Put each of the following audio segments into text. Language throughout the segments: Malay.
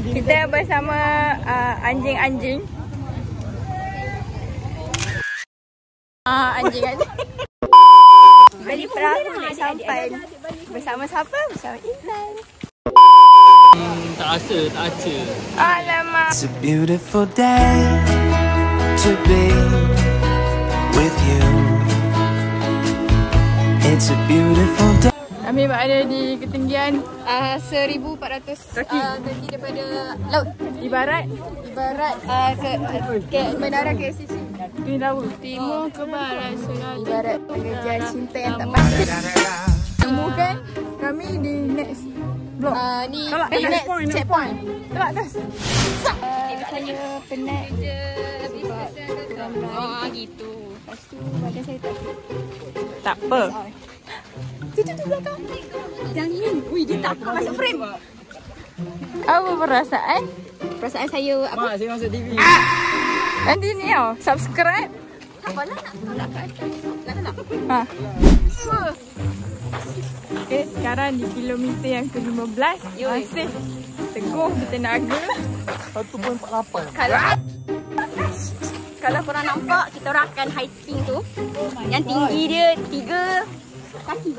Kita bersama anjing-anjing. Anjing-anjing. Beli perahu nak sampai. Bersama siapa? Bersama Intan. Tak rasa, tak aca. Alamak. It's a beautiful day to be with you. It's a beautiful day. Kami berada di ketinggian 1,400 kaki daripada laut. Ibarat ke menara KCC. Di laut timur ke barat selalu. Ibarat pengejar cinta yang tak pasti. Temukan kami di next blok. Ni di next checkpoint. Tolak atas. Saya penat sebab gitu. Lepas tu badan saya tak apa. Tu belakang. Jangan. Ui, dia takut masuk frame. Apa perasaan? Perasaan saya apa? Mak, saya masuk TV. Nanti ni subscribe. Apalah nak kat atas. Ha. Nak. Okay, sekarang di kilometer yang ke-15. Masih teguh di tenaga. 1.48. Kalau korang nampak, kita orang akan hiking tu. Yang tinggi dia 3 kaki.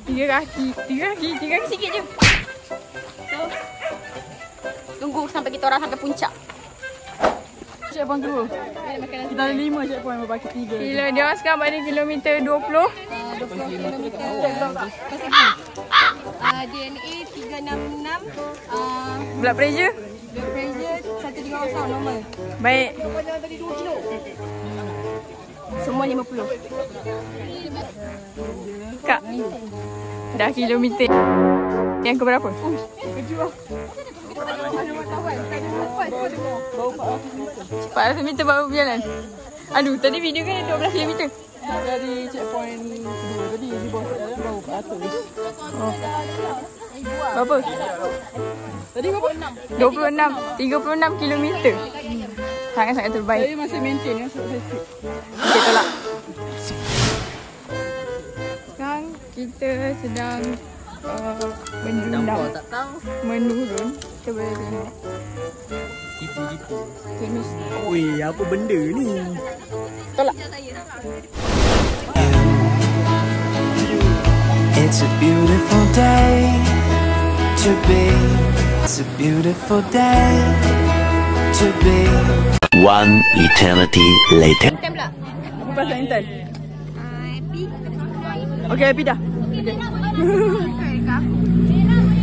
3 kaki sikit je. So, tunggu sampai kita orang sampai puncak. Checkpoint kedua. Kita ada 5 checkpoint, berbaki 3. Dia orang sekarang pada kilometer 20. 20 kilometer. DNA 366. Blood pressure. Blood pressure 130 normal. Baik. Semua 50. Kak. Dah kilometer yang ke berapa? Kejut. 400 meter baru berjalan. Aduh, tadi video kan 12 km. Dari checkpoint kedua tadi, di bawah jalan baru 400. Oh. Berapa? Tadi berapa? 26. 36 km. Sangat-sangat terbaik. Saya masih maintain ya, sebab saya fit. Okey, tolak. Sekarang kita sedang menjunam. Tak tahu. Menurun. Kita boleh tengok. Tipu-tipu. Kemis. Wih, apa benda ni? Tolak. It's a beautiful day to be. It's a beautiful day to be. One eternity later. Intan pula. Apa perasaan Intan? Happy. Okey, happy dah.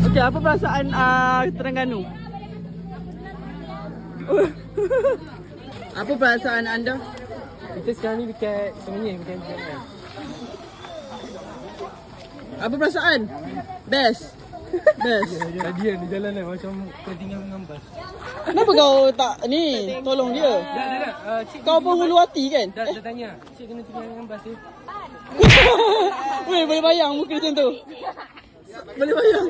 Okey, apa perasaan Terengganu? Apa perasaan anda? Kita sekarang ni dekat Semenyih, bukan jalan. Apa perasaan? Best. Best. Tadi kan di jalan kan macam kau tinggal mengampas. Kenapa kau tak ni tolong dia? Dah. Kau pun hulu hati kan? Dah tanya. Cik kena tinggal mengampas je. Weh, boleh bayang muka macam tu. Boleh bayang.